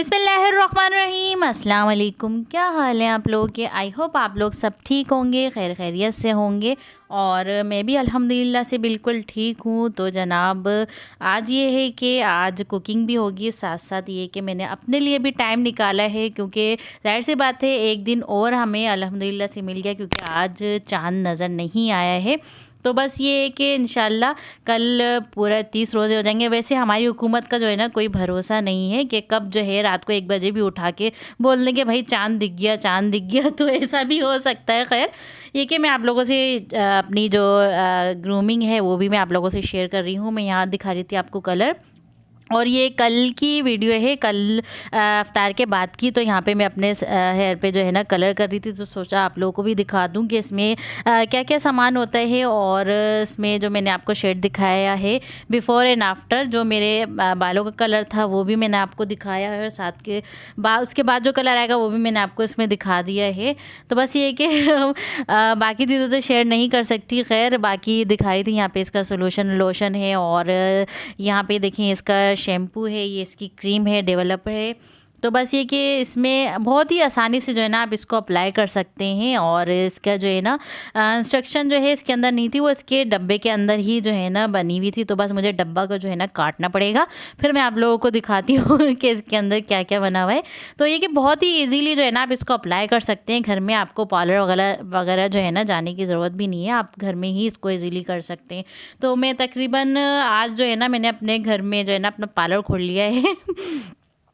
बिस्मिल्लाहिर्रहमानिर्रहीम, अस्सलाम वालेकुम। क्या हाल है आप लोगों के? आई होप आप लोग सब ठीक होंगे, खैर खैरियत से होंगे। और मैं भी अल्हम्दुलिल्लाह से बिल्कुल ठीक हूँ। तो जनाब, आज ये है कि आज कुकिंग भी होगी, साथ साथ ये कि मैंने अपने लिए भी टाइम निकाला है, क्योंकि ज़ाहिर सी बात है एक दिन और हमें अल्हम्दुलिल्लाह से मिल गया, क्योंकि आज चाँद नज़र नहीं आया है। तो बस ये है कि इंशाल्लाह कल पूरा 30 रोज़े हो जाएंगे। वैसे हमारी हुकूमत का जो है ना कोई भरोसा नहीं है कि कब जो है रात को 1 बजे भी उठा के बोल दें कि भाई चाँद दिख गया, चाँद दिख गया। तो ऐसा भी हो सकता है। खैर, ये कि मैं आप लोगों से अपनी जो ग्रूमिंग है वो भी मैं आप लोगों से शेयर कर रही हूँ। मैं यहाँ दिखा रही थी आपको कलर, और ये कल की वीडियो है, कल अफ्तार के बाद की। तो यहाँ पे मैं अपने हेयर पे जो है ना कलर कर रही थी, तो सोचा आप लोगों को भी दिखा दूँ कि इसमें क्या क्या सामान होता है। और इसमें जो मैंने आपको शेड दिखाया है बिफ़ोर एंड आफ्टर, जो मेरे बालों का कलर था वो भी मैंने आपको दिखाया है, और साथ के बाद उसके बाद जो कलर आएगा वो भी मैंने आपको इसमें दिखा दिया है। तो बस ये कि बाकी चीज़ें तो शेयर नहीं कर सकती। खैर, बाकी दिखा रही थी। यहाँ पे इसका सोल्यूशन लोशन है, और यहाँ पे देखिए इसका शैम्पू है, ये इसकी क्रीम है, डेवलपर है। तो बस ये कि इसमें बहुत ही आसानी से जो है ना आप इसको अप्लाई कर सकते हैं। और इसका जो है ना इंस्ट्रक्शन जो है इसके अंदर नहीं थी, वो इसके डब्बे के अंदर ही जो है ना बनी हुई थी। तो बस मुझे डब्बा को जो है ना काटना पड़ेगा, फिर मैं आप लोगों को दिखाती हूँ कि इसके अंदर क्या क्या बना हुआ है। तो ये कि बहुत ही ईजीली जो है ना आप इसको अप्लाई कर सकते हैं घर में। आपको पार्लर वगैरह वगैरह जो है ना जाने की ज़रूरत भी नहीं है, आप घर में ही इसको ईजीली कर सकते हैं। तो मैं तकरीबन आज जो है ना मैंने अपने घर में जो है ना अपना पार्लर खोल लिया है।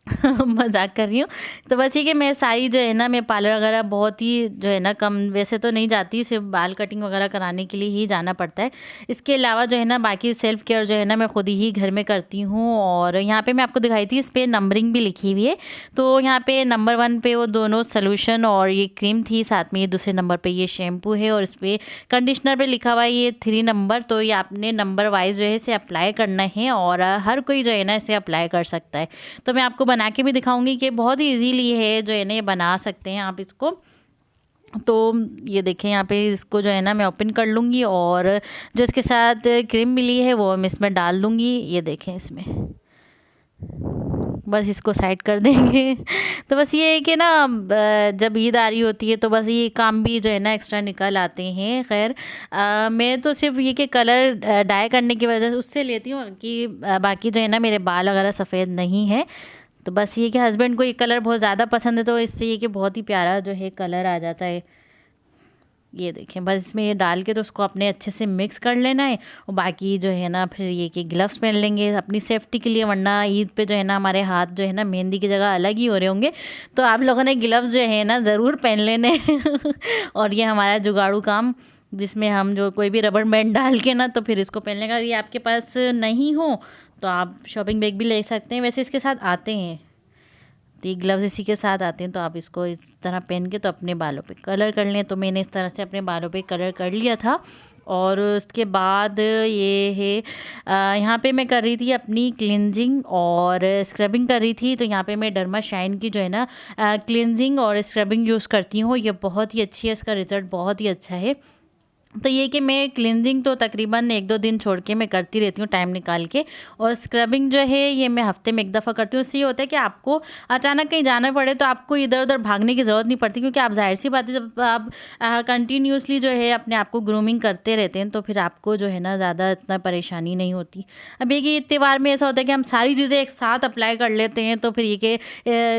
मजाक कर रही हूँ। तो बस ये कि मैं सारी जो है ना मैं पार्लर वगैरह बहुत ही जो है ना कम, वैसे तो नहीं जाती, सिर्फ बाल कटिंग वगैरह कराने के लिए ही जाना पड़ता है। इसके अलावा जो है ना बाकी सेल्फ़ केयर जो है ना मैं खुद ही घर में करती हूँ। और यहाँ पे मैं आपको दिखाई थी, इस पर नंबरिंग भी लिखी हुई है। तो यहाँ पे नंबर 1 पे वो दोनों सोल्यूशन और ये क्रीम थी, साथ में ये दूसरे नंबर पर ये शैम्पू है, और इस पर कंडीशनर पर लिखा हुआ है ये 3 नंबर। तो ये आपने नंबर वाइज जो है इसे अप्लाई करना है, और हर कोई जो है ना इसे अप्लाई कर सकता है। तो मैं आपको बना के भी दिखाऊंगी कि बहुत ही इजीली है जो है ना ये बना सकते हैं आप इसको। तो ये देखें, यहाँ पे इसको जो है ना मैं ओपन कर लूँगी, और जो इसके साथ क्रीम मिली है वो मैं इसमें डाल दूँगी। ये देखें, इसमें बस इसको साइड कर देंगे। तो बस ये है कि ना जब ईद आ रही होती है तो बस ये काम भी जो है ना एक्स्ट्रा निकल आते हैं। खैर, मैं तो सिर्फ ये कि कलर डाई करने की वजह से उससे लेती हूँ कि बाकी जो है ना मेरे बाल वगैरह सफ़ेद नहीं है। तो बस ये कि हस्बैंड को ये कलर बहुत ज़्यादा पसंद है, तो इससे ये कि बहुत ही प्यारा जो है कलर आ जाता है। ये देखें, बस इसमें ये डाल के तो उसको अपने अच्छे से मिक्स कर लेना है। और बाकी जो है ना फिर ये कि ग्लव्स पहन लेंगे अपनी सेफ्टी के लिए, वरना ईद पे जो है ना हमारे हाथ जो है ना मेहंदी की जगह अलग ही हो रहे होंगे। तो आप लोगों ने ग्लव्स जो है ना ज़रूर पहन लेने। और ये हमारा जुगाड़ू काम, जिसमें हम जो कोई भी रबर बैंड डाल के ना तो फिर इसको पहन लेगा। ये आपके पास नहीं हो तो आप शॉपिंग बैग भी ले सकते हैं, वैसे इसके साथ आते हैं। तो ये ग्लव्स इसी के साथ आते हैं, तो आप इसको इस तरह पहन के तो अपने बालों पे कलर कर लें। तो मैंने इस तरह से अपने बालों पे कलर कर लिया था। और उसके बाद ये है यहाँ पे मैं कर रही थी अपनी क्लिनजिंग और स्क्रबिंग कर रही थी। तो यहाँ पे मैं डर्मा शाइन की जो है ना क्लिनजिंग और स्क्रबिंग यूज़ करती हूँ। ये बहुत ही अच्छी है, इसका रिज़ल्ट बहुत ही अच्छा है। तो ये कि मैं क्लिनजिंग तो तकरीबन 1-2 दिन छोड़ के मैं करती रहती हूँ टाइम निकाल के, और स्क्रबिंग जो है ये मैं हफ्ते में 1 दफ़ा करती हूँ। इससे ये होता है कि आपको अचानक कहीं जाना पड़े तो आपको इधर उधर भागने की ज़रूरत नहीं पड़ती, क्योंकि आप ज़ाहिर सी बात है जब आप कंटिन्यूसली जो है अपने आप को ग्रूमिंग करते रहते हैं तो फिर आपको जो है ना ज़्यादा इतना परेशानी नहीं होती। अब ये कि त्यौहार में ऐसा होता है कि हम सारी चीज़ें एक साथ अप्लाई कर लेते हैं, तो फिर ये कि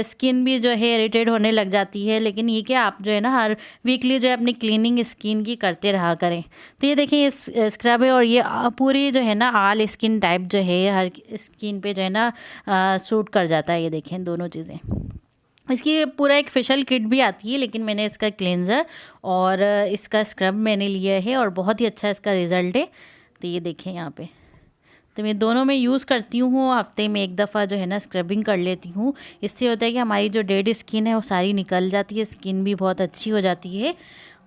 स्किन भी जो है इरिटेट होने लग जाती है। लेकिन ये कि आप जो है ना हर वीकली जो है अपनी क्लीनिंग स्किन की करते रहा करें। तो ये देखिए ये स्क्रब है, और ये पूरी जो है ना ऑल स्किन टाइप जो है हर स्किन पे जो है ना सूट कर जाता है। ये देखें दोनों चीज़ें, इसकी पूरा एक फेशियल किट भी आती है, लेकिन मैंने इसका क्लेंज़र और इसका स्क्रब मैंने लिया है, और बहुत ही अच्छा इसका रिज़ल्ट है। तो ये देखें यहाँ पे, तो मैं दोनों में यूज़ करती हूँ। हफ्ते में 1 दफ़ा जो है ना स्क्रबिंग कर लेती हूँ। इससे होता है कि हमारी जो डेड स्किन है वो सारी निकल जाती है, स्किन भी बहुत अच्छी हो जाती है।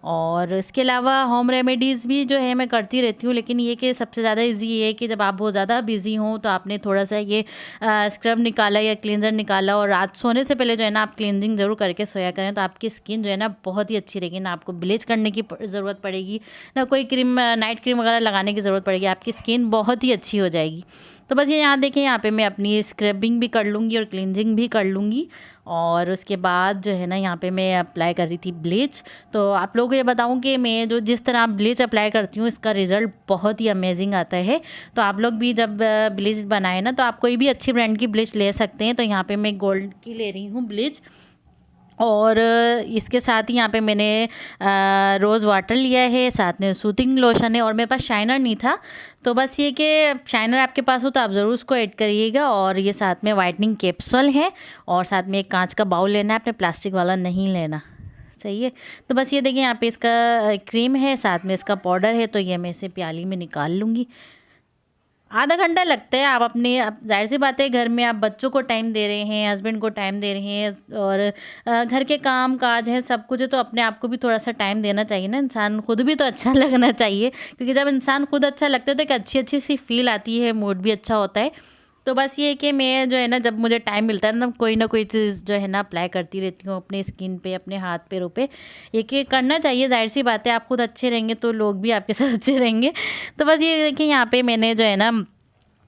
और इसके अलावा होम रेमेडीज़ भी जो है मैं करती रहती हूँ, लेकिन ये कि सबसे ज़्यादा इजी ये है कि जब आप बहुत ज़्यादा बिज़ी हों तो आपने थोड़ा सा ये स्क्रब निकाला या क्लींजर निकाला, और रात सोने से पहले जो है ना आप क्लींजिंग ज़रूर करके सोया करें, तो आपकी स्किन जो है ना बहुत ही अच्छी रहेगी। ना आपको ब्लीच करने की ज़रूरत पड़ेगी, ना कोई क्रीम नाइट क्रीम वगैरह लगाने की ज़रूरत पड़ेगी, आपकी स्किन बहुत ही अच्छी हो जाएगी। तो बस ये यहाँ देखें, यहाँ पे मैं अपनी स्क्रबिंग भी कर लूँगी और क्लिनजिंग भी कर लूँगी। और उसके बाद जो है ना यहाँ पे मैं अप्लाई कर रही थी ब्लीच। तो आप लोगों को ये बताऊँ कि मैं जो जिस तरह ब्लीच अप्लाई करती हूँ इसका रिज़ल्ट बहुत ही अमेजिंग आता है। तो आप लोग भी जब ब्लीच बनाए ना तो आप कोई भी अच्छी ब्रांड की ब्लीच ले सकते हैं। तो यहाँ पे मैं गोल्ड की ले रही हूँ ब्लीच। और इसके साथ ही यहाँ पे मैंने रोज़ वाटर लिया है, साथ में सूथिंग लोशन है, और मेरे पास शाइनर नहीं था। तो बस ये कि शाइनर आपके पास हो तो आप ज़रूर उसको ऐड करिएगा। और ये साथ में वाइटनिंग कैप्सूल है, और साथ में एक कांच का बाउल लेना है, आपने प्लास्टिक वाला नहीं लेना। सही है। तो बस ये देखिए यहाँ पे इसका क्रीम है, साथ में इसका पाउडर है। तो ये मैं इसे प्याली में निकाल लूँगी। आधा घंटा लगता है। आप अपने, आप जाहिर सी बात है घर में आप बच्चों को टाइम दे रहे हैं, हस्बैंड को टाइम दे रहे हैं, और घर के काम काज है, सब कुछ है, तो अपने आप को भी थोड़ा सा टाइम देना चाहिए ना। इंसान खुद भी तो अच्छा लगना चाहिए, क्योंकि जब इंसान खुद अच्छा लगता है तो एक अच्छी अच्छी सी फील आती है, मूड भी अच्छा होता है। तो बस ये कि मैं जो है ना, जब मुझे टाइम मिलता है ना कोई चीज़ जो है ना अप्लाई करती रहती हूँ अपने स्किन पे, अपने हाथ पैरों पे। ये करना चाहिए, जाहिर सी बात है। आप खुद अच्छे रहेंगे तो लोग भी आपके साथ अच्छे रहेंगे। तो बस ये देखिए यहाँ पे मैंने जो है ना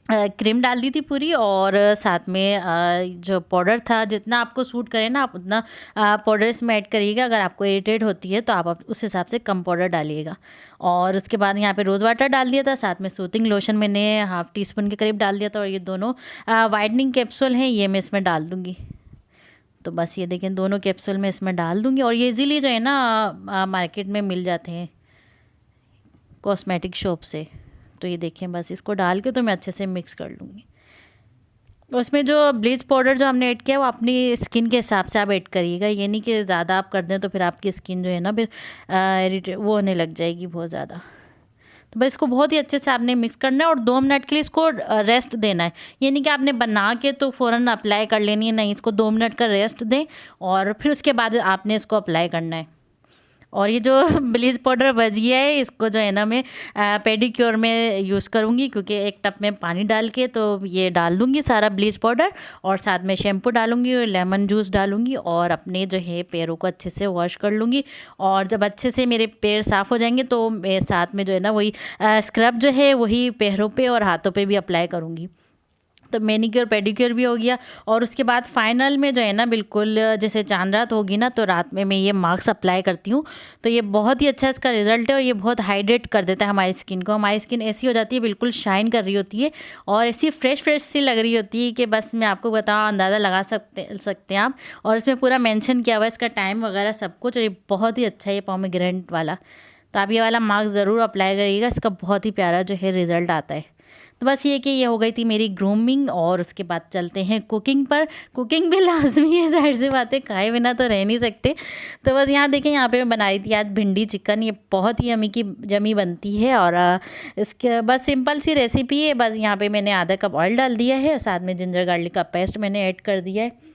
क्रीम डाल दी थी पूरी, और साथ में जो पाउडर था, जितना आपको सूट करे ना आप उतना पाउडर इसमें ऐड करिएगा। अगर आपको इरिटेट होती है तो आप उस हिसाब से कम पाउडर डालिएगा। और उसके बाद यहाँ पे रोज़ वाटर डाल दिया था, साथ में सूथिंग लोशन मैंने हाफ़ टी स्पून के करीब डाल दिया था। और ये दोनों वाइटनिंग कैप्सूल हैं, ये मैं इसमें डाल दूँगी। तो बस ये देखें, दोनों कैप्सूल मैं इसमें डाल दूँगी। और ये इजीली जो है ना मार्केट में मिल जाते हैं कॉस्मेटिक शॉप से। तो ये देखें, बस इसको डाल के तो मैं अच्छे से मिक्स कर लूँगी। उसमें जो ब्लीच पाउडर जो हमने ऐड किया वो अपनी स्किन के हिसाब से आप ऐड करिएगा। ये नहीं कि ज़्यादा आप कर दें तो फिर आपकी स्किन जो है ना फिर इरिटेट वो होने लग जाएगी बहुत ज़्यादा। तो बस इसको बहुत ही अच्छे से आपने मिक्स करना है, और 2 मिनट के लिए इसको रेस्ट देना है। ये नहीं कि आपने बना के तो फ़ौरन अप्लाई कर लेनी है, नहीं, इसको 2 मिनट का रेस्ट दें और फिर उसके बाद आपने इसको अप्लाई करना है। और ये जो ब्लीच पाउडर बच गया है इसको जो है ना मैं पेडिक्योर में यूज़ करूँगी, क्योंकि एक टब में पानी डाल के तो ये डाल दूँगी सारा ब्लीच पाउडर, और साथ में शैम्पू डालूँगी और लेमन जूस डालूँगी, और अपने जो है पैरों को अच्छे से वॉश कर लूँगी। और जब अच्छे से मेरे पैर साफ़ हो जाएंगे तो मैं साथ में जो है ना वही स्क्रब जो है वही पैरों पे और हाथों पे भी अप्लाई करूँगी। तो मैनिक्योर पेडिक्योर भी हो गया। और उसके बाद फाइनल में जो है ना बिल्कुल जैसे चांद रात होगी ना तो रात में मैं ये मास्क अप्लाई करती हूँ। तो ये बहुत ही अच्छा इसका रिजल्ट है, और ये बहुत हाइड्रेट कर देता है हमारी स्किन को। हमारी स्किन ऐसी हो जाती है, बिल्कुल शाइन कर रही होती है और ऐसी फ्रेश सी लग रही होती है कि बस मैं आपको बताऊँ, अंदाज़ा लगा सकते हैं आप। और इसमें पूरा मेंशन किया हुआ है इसका टाइम वगैरह सब कुछ, और ये बहुत ही अच्छा है ये पोमेग्रेनेट वाला। तो आप ये वाला मास्क ज़रूर अप्लाई करिएगा, इसका बहुत ही प्यारा जो है रिज़ल्ट आता है। तो बस ये कि ये हो गई थी मेरी ग्रूमिंग, और उसके बाद चलते हैं कुकिंग पर। कुकिंग भी लाजमी है, जाहिर सी बात है, खाए बिना तो रह नहीं सकते। तो बस यहाँ देखें, यहाँ पे मैं बनाई थी आज भिंडी चिकन। ये बहुत ही यमी बनती है, और इसके बस सिंपल सी रेसिपी है। बस यहाँ पे मैंने आधा कप ऑयल डाल दिया है, साथ में जिंजर गार्लिक का पेस्ट मैंने ऐड कर दिया है।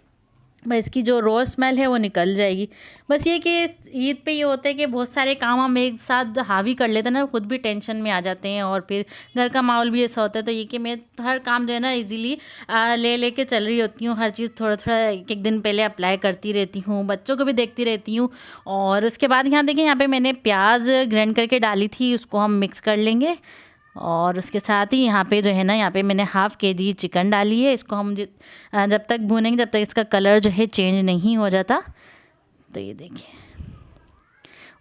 बस इसकी जो रॉ स्मेल है वो निकल जाएगी। बस ये कि ईद पे ये होता है कि बहुत सारे काम हम एक साथ हावी कर लेते हैं ना, खुद भी टेंशन में आ जाते हैं, और फिर घर का माहौल भी ऐसा होता है। तो ये कि मैं हर काम जो है ना इजीली ले के चल रही होती हूँ। हर चीज़ थोड़ा थोड़ा एक दिन पहले अप्लाई करती रहती हूँ, बच्चों को भी देखती रहती हूँ। और उसके बाद यहाँ देखिए, यहाँ पर मैंने प्याज ग्राइंड करके डाली थी, उसको हम मिक्स कर लेंगे। और उसके साथ ही यहाँ पे जो है ना, यहाँ पे मैंने हाफ़ केजी चिकन डाली है। इसको हम जब तक भूनेंगे जब तक इसका कलर जो है चेंज नहीं हो जाता। तो ये देखिए।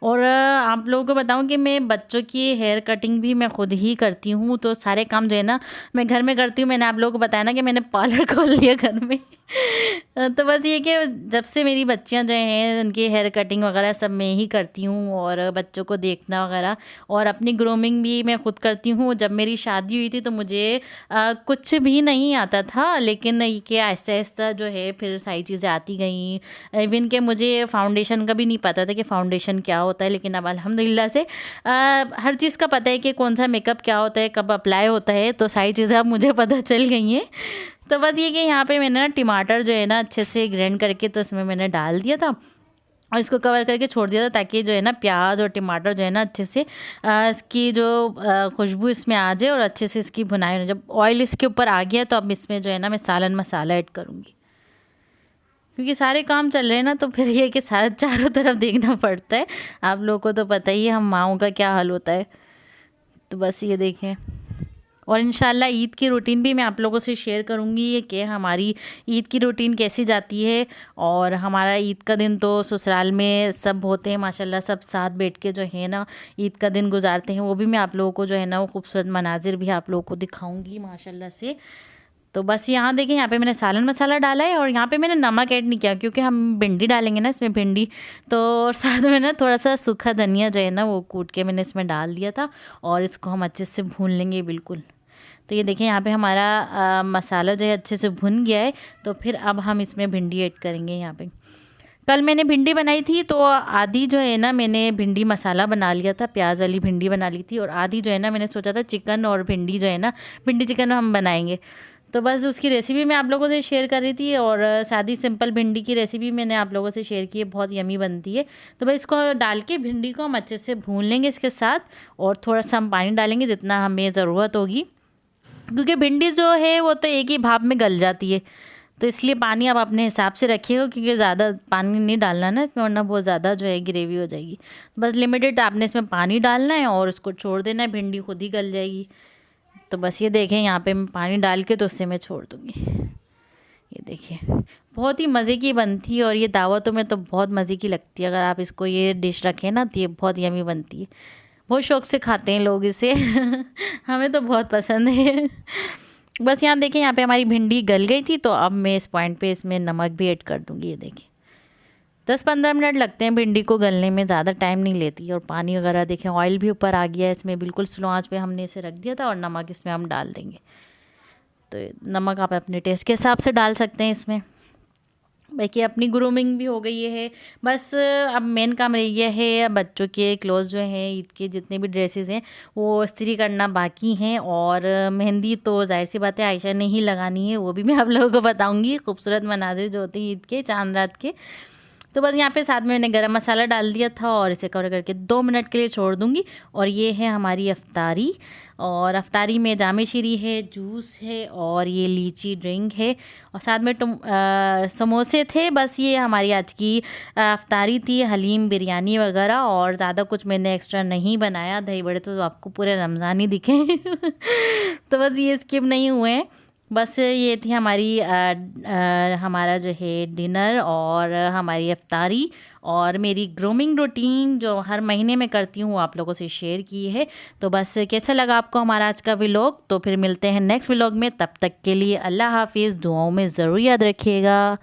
और आप लोगों को बताऊं कि मैं बच्चों की हेयर कटिंग भी मैं खुद ही करती हूँ। तो सारे काम जो है ना मैं घर में करती हूँ। मैंने आप लोगों को बताया ना कि मैंने पार्लर खोल लिया घर में। तो बस ये कि जब से मेरी बच्चियाँ जो हैं उनकी हेयर कटिंग वगैरह सब मैं ही करती हूँ, और बच्चों को देखना वगैरह, और अपनी ग्रूमिंग भी मैं खुद करती हूँ। जब मेरी शादी हुई थी तो मुझे कुछ भी नहीं आता था, लेकिन ये कि आहिस्ता आहिस्ता जो है फिर सारी चीज़ें आती गईं। इवन के मुझे फाउंडेशन का भी नहीं पता था कि फाउंडेशन क्या होता है, लेकिन अब अल्हम्दुलिल्लाह से हर चीज़ का पता है कि कौन सा मेकअप क्या होता है, कब अप्लाई होता है। तो सारी चीज़ें अब मुझे पता चल गई हैं। तो बस ये कि यहाँ पे मैंने ना टमाटर जो है ना अच्छे से ग्राइंड करके तो इसमें मैंने डाल दिया था, और इसको कवर करके छोड़ दिया था, ताकि जो है ना प्याज और टमाटर जो है ना अच्छे से इसकी जो खुशबू इसमें आ जाए और अच्छे से इसकी भुनाई हो। जब ऑयल इसके ऊपर आ गया तो अब इसमें जो है ना मैं सालन मसाला ऐड करूँगी, क्योंकि सारे काम चल रहे हैं ना, तो फिर ये कि सारे चारों तरफ देखना पड़ता है। आप लोगों को तो पता ही है हम माँओं का क्या हाल होता है। तो बस ये देखें, और इंशाल्लाह ईद की रूटीन भी मैं आप लोगों से शेयर करूँगी कि हमारी ईद की रूटीन कैसी जाती है। और हमारा ईद का दिन तो ससुराल में सब होते हैं माशाल्लाह, सब साथ बैठ के जो है ना ईद का दिन गुजारते हैं। वो भी मैं आप लोगों को जो है ना वो खूबसूरत मनाजिर भी आप लोगों को दिखाऊंगी माशाल्लाह से। तो बस यहाँ देखें, यहाँ पे मैंने सालन मसाला डाला है और यहाँ पे मैंने नमक ऐड नहीं किया क्योंकि हम भिंडी डालेंगे ना इसमें, भिंडी तो। और साथ में ना थोड़ा सा सूखा धनिया जो है ना वो कूट के मैंने इसमें डाल दिया था और इसको हम अच्छे से भून लेंगे बिल्कुल। तो ये देखें यहाँ पे हमारा मसाला जो है अच्छे से भुन गया है। तो फिर अब हम इसमें भिंडी ऐड करेंगे। यहाँ पे कल मैंने भिंडी बनाई थी तो आधी जो है ना मैंने भिंडी मसाला बना लिया था, प्याज वाली भिंडी बना ली थी, और आधी जो है ना मैंने सोचा था चिकन और भिंडी जो है ना भिंडी चिकन हम बनाएंगे। तो बस उसकी रेसिपी मैं आप लोगों से शेयर कर रही थी और सादी सिंपल भिंडी की रेसिपी मैंने आप लोगों से शेयर की है, बहुत यमी बनती है। तो बस इसको डाल के भिंडी को हम अच्छे से भून लेंगे इसके साथ, और थोड़ा सा हम पानी डालेंगे जितना हमें ज़रूरत होगी, क्योंकि भिंडी जो है वो तो एक ही भाप में गल जाती है। तो इसलिए पानी आप अपने हिसाब से रखिएगा, क्योंकि ज़्यादा पानी नहीं डालना ना इसमें, वरना बहुत ज़्यादा जो है ग्रेवी हो जाएगी। बस लिमिटेड आपने इसमें पानी डालना है और उसको छोड़ देना है, भिंडी खुद ही गल जाएगी। तो बस ये देखें यहाँ पे मैं पानी डाल के तो उससे मैं छोड़ दूँगी। ये देखिए बहुत ही मज़े की बनती है और ये दावतों में तो बहुत मज़े की लगती है। अगर आप इसको ये डिश रखें ना तो ये बहुत यमी बनती है, बहुत शौक़ से खाते हैं लोग इसे हमें तो बहुत पसंद है। बस यहाँ देखें, यहाँ पे हमारी भिंडी गल गई थी, तो अब मैं इस पॉइंट पे इसमें नमक भी ऐड कर दूँगी। ये देखिए 10-15 मिनट लगते हैं भिंडी को गलने में, ज़्यादा टाइम नहीं लेती। और पानी वगैरह देखें, ऑयल भी ऊपर आ गया है इसमें, बिल्कुल स्लो आंच पे हमने इसे रख दिया था। और नमक इसमें हम डाल देंगे, तो नमक आप अपने टेस्ट के हिसाब से डाल सकते हैं इसमें। बाकी अपनी ग्रूमिंग भी हो गई है। बस अब मेन काम रह गया है बच्चों के क्लोथ जो हैं, ईद के जितने भी ड्रेसेस हैं वो इस्त्री करना बाकी हैं। और मेहंदी तो जाहिर सी बात है आयशा ने ही लगानी है, वो भी मैं आप लोगों को बताऊंगी, खूबसूरत मनाजिर जो होते हैं ईद के चांद रात के। तो बस यहाँ पे साथ में मैंने गरम मसाला डाल दिया था और इसे कवर करके 2 मिनट के लिए छोड़ दूँगी। और ये है हमारी अफ्तारी, और अफ्तारी में जामे शीरी है, जूस है और ये लीची ड्रिंक है, और साथ में समोसे थे। बस ये हमारी आज की अफ्तारी थी, हलीम बिरयानी वगैरह, और ज़्यादा कुछ मैंने एक्स्ट्रा नहीं बनाया। दही बड़े तो आपको पूरे रमज़ान ही दिखे तो बस ये स्किप नहीं हुए हैं। बस ये थी हमारी हमारा जो है डिनर और हमारी अफ्तारी और मेरी ग्रूमिंग रूटीन जो हर महीने में करती हूँ आप लोगों से शेयर की है। तो बस कैसा लगा आपको हमारा आज का व्लॉग? तो फिर मिलते हैं नेक्स्ट व्लॉग में, तब तक के लिए अल्लाह हाफिज़, दुआओं में ज़रूर याद रखिएगा।